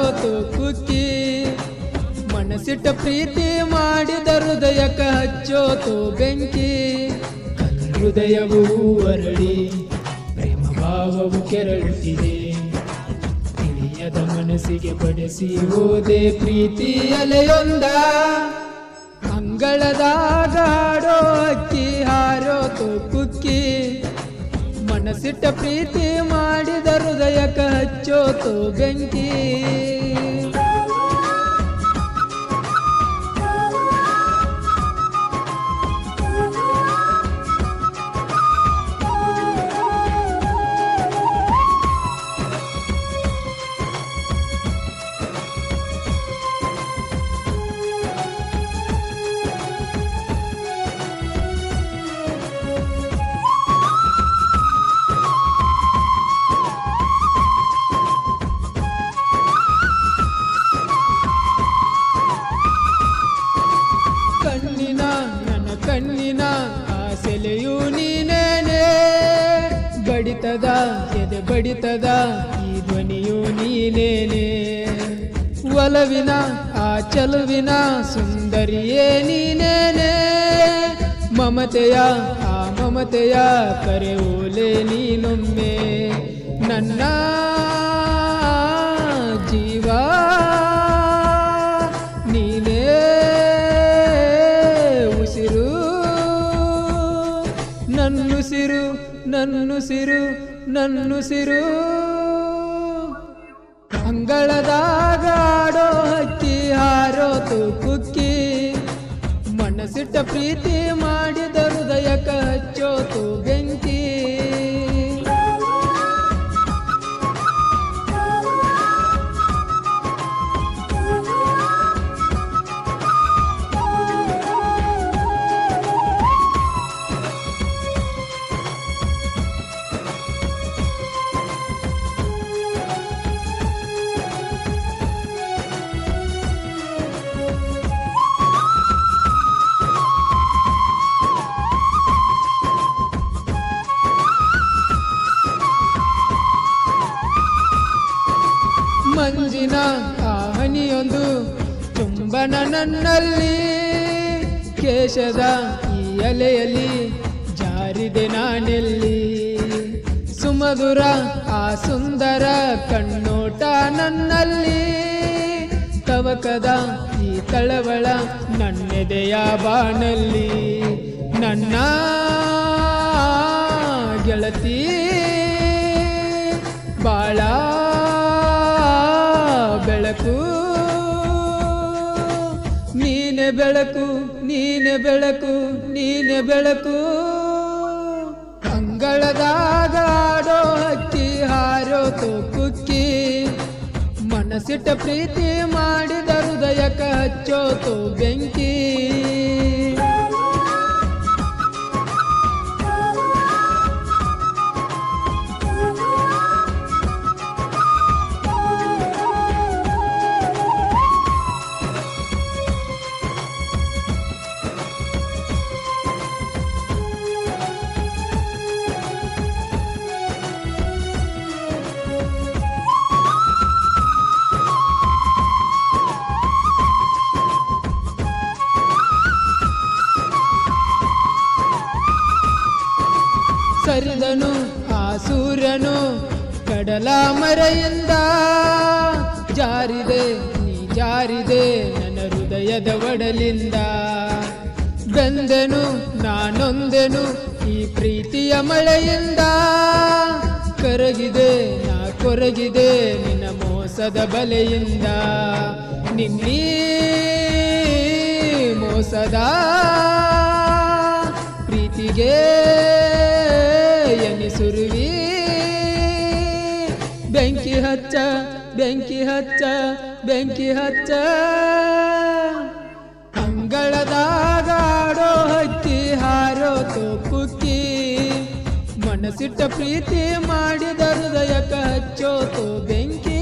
ಹಾರೋತು ಕುಕ್ಕಿ ಮನಸ್ಸಿಟ್ಟ ಪ್ರೀತಿ ಮಾಡಿದ ಹೃದಯಕ ಹಚ್ಚೋತು ಬೆಂಕಿ ಹೃದಯವು ಅರಳಿ ಪ್ರೇಮ ಭಾವವು ಕೆರಳುತ್ತಿದೆ ತಿಳಿಯದ ಮನಸ್ಸಿಗೆ ಬಡಿಸಿ ಹೋದೆ ಪ್ರೀತಿ ಅಲೆಯೊಂದ ಅಂಗಳದಾಗ ಹಾಡೋ ಅಕ್ಕಿ ಹಾರೋತು ಕುಕ್ಕಿ ಮನಸ್ಸಿಟ್ಟ ಪ್ರೀತಿ ಮಾಡಿದ ಹೃದಯಕ ಹಚ್ಚೋತು ಬೆಂಕಿ ಕಣ್ಣಿನ ಆಸೆಲೆಯೂ ನೀನೇನೆ ಬಡಿತದ ಎದೆ ಬಡಿತದ ಈ ಧ್ವನಿಯೂ ನೀನೇನೆ ಒಲವಿನ ಆ ಚಲುವಿನ ಸುಂದರಿಯೇ ನೀನೇನೆ ಮಮತೆಯ ಆ ಮಮತೆಯ ಕರೆ ಓಲೆ ನೀನೊಮ್ಮೆ ನನ್ನ ಜೀವ ನೀನೇ ನನ್ನುಸಿರು ಅಂಗಳದಾಗ ಆಡೋ ಹಕ್ಕಿ ಹಾರೋತು ಕುಕ್ಕಿ ಮನಸ್ಸಿಟ್ಟ ಪ್ರೀತಿ ಮಾಡಿದ ಹೃದಯಕ ಹಚ್ಚೋತು ಬೆಂಕಿ ಮಂಜಿನ ಆ ಹನಿಯೊಂದು ಚುಂಬನ ನನ್ನಲ್ಲಿ ಕೇಶದ ಈ ಅಲೆಯಲ್ಲಿ ಜಾರಿದೆ ನಾನೆಲ್ಲಿ ಸುಮಧುರ ಆ ಸುಂದರ ಕಣ್ಣೋಟ ನನ್ನಲ್ಲಿ ತವಕದ ಈ ತಳವಳ ನನ್ನೆದೆಯ ಬಾಣಲ್ಲಿ ನನ್ನ ಗೆಳತಿ ಬಾಳ ಬೆಳಕು ನೀನೆ ಬೆಳಕು ನೀನೆ ಬೆಳಕು ನೀನೆ ಬೆಳಕು ಅಂಗಳದಾಗ ಆಡೋ ಹಕ್ಕಿ ಹಾರೋತು ಕುಕ್ಕಿ ಮನಸ್ಸಿಟ್ಟ ಪ್ರೀತಿ ಮಾಡಿದ ಹೃದಯಕ ಹಚ್ಚೋತು ಬೆಂಕಿ ಸರಿದನು ಆ ಸೂರ್ಯನು ಕಡಲ ಮರೆಯಿಂದ ಜಾರಿದೆ ನೀ ಜಾರಿದೆ ನನ್ನ ಹೃದಯದ ಒಡಲಿಂದ ಬೆಂದೆನು ನಾನೊಂದೆನು ಈ ಪ್ರೀತಿಯ ಮಳೆಯಿಂದ ಕರಗಿದೆ ನಾ ಕೊರಗಿದೆ ನಿನ್ನ ಮೋಸದ ಬಲೆಯಿಂದ ನಿನ್ನೀ ಮೋಸದ ಪ್ರೀತಿಗೆ ಎನಿಸುರುವಿ ಬೆಂಕಿ ಹಚ್ಚ ಬೆಂಕಿ ಹಚ್ಚ ಬೆಂಕಿ ಹಚ್ಚ ಅಂಗಳದಾಗ ಆಡೋ ಹಕ್ಕಿ ಹಾರೋತು ಕುಕ್ಕಿ ಮನಸ್ಸಿಟ್ಟ ಪ್ರೀತಿ ಮಾಡಿದ ಹೃದಯಕ ಹಚ್ಚೋತು ಬೆಂಕಿ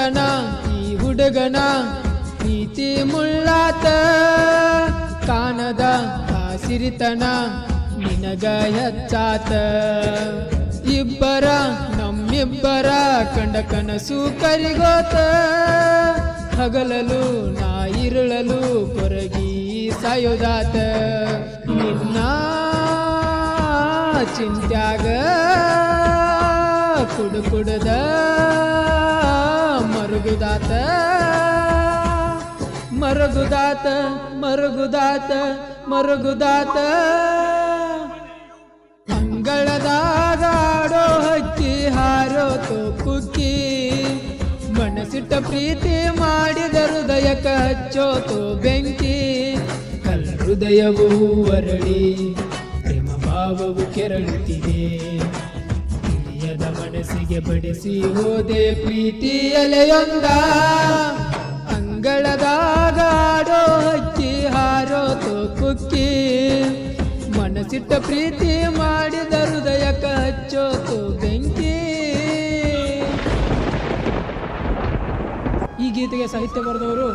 ತನ ಈ ಹುಡುಗನ ಪ್ರೀತಿ ಮುಳ್ಳಾತ ಕಾಣದ ಸಿರಿತನ ನಿನಗ ಹೆಚ್ಚಾತ ಇಬ್ಬರ ನಮ್ಮಿಬ್ಬರ ಕಂಡ ಕನಸು ಕರಿಗೋತ ಹಗಲಲು ನಾ ಇರುಳಲು ಕೊರಗಿ ಸಾಯೋದಾತ ನಿನ್ನ ಚಿಂತ್ಯಾಗ ಕುಡುಕುಡದ ಮರುಗುದಾತ ಮರುಗುದಾತ ಮರುಗುದಾತ ಮರುಗುದಾತ ಅಂಗಳದಾಗಾಡೋ ಹಕ್ಕಿ ಹಾರೋತು ಕುಕ್ಕಿ ಮನಸ್ಸಿಟ್ಟ ಪ್ರೀತಿ ಮಾಡಿದ ಹೃದಯಕ ಹಚ್ಚೋತು ಬೆಂಕಿ ಕಲ್ ಹೃದಯವು ಅರಳಿ ಪ್ರೇಮ ಭಾವವು ಕೆರಳುತ್ತಿದೆ ತಿಳಿಯದ ಮನಸ್ಸಿಗೆ ಬಡಿಸಿ ಹೋದೆ ಪ್ರೀತಿ ಎಲೆಯೊಂದ ಅಂಗಳದಾಗಾಡೋ ಹಕ್ಕಿ ಹಾರೋತು ಕುಕ್ಕಿ ಮನಸ್ಸಿಟ್ಟ ಪ್ರೀತಿ ಮಾಡಿದ ಹೃದಯಕ ಹಚ್ಚೋತು ಬೆಂಕಿ. ಈ ಗೀತೆಗೆ ಸಾಹಿತ್ಯ ಬರೆದವರು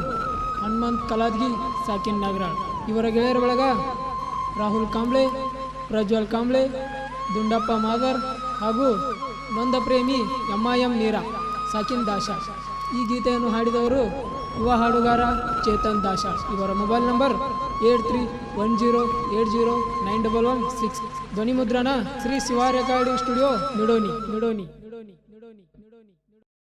ಹನುಮಂತ್ ಕಲಾದ್ಗಿ, ಸಾಕಿನ್ ನಾಗರಾಳ್. ಇವರ ಗೆಳೆಯರ ಬಳಗ ರಾಹುಲ್ ಕಾಂಬ್ಳೆ, ಪ್ರಜ್ವಲ್ ಕಾಂಬ್ಳೆ, ದುಂಡಪ್ಪ ಮಾದರ್ ಹಾಗೂ ನೊಂದ ಪ್ರೇಮಿ ಎಂ ನೀರಾ, ಸಾಕಿನ್ ದಾಶಾ. ಈ ಗೀತೆಯನ್ನು ಹಾಡಿದವರು ಯುವ ಹಾಡುಗಾರ ಚೇತನ್ ದಾಶಾ. ಇವರ ಮೊಬೈಲ್ ನಂಬರ್ 8310809116. ಧ್ವನಿ ಮುದ್ರಣ ಶ್ರೀ ಶಿವ ರೆಕಾರ್ಡಿಂಗ್ ಸ್ಟುಡಿಯೋ, ನಿಡೋನಿ.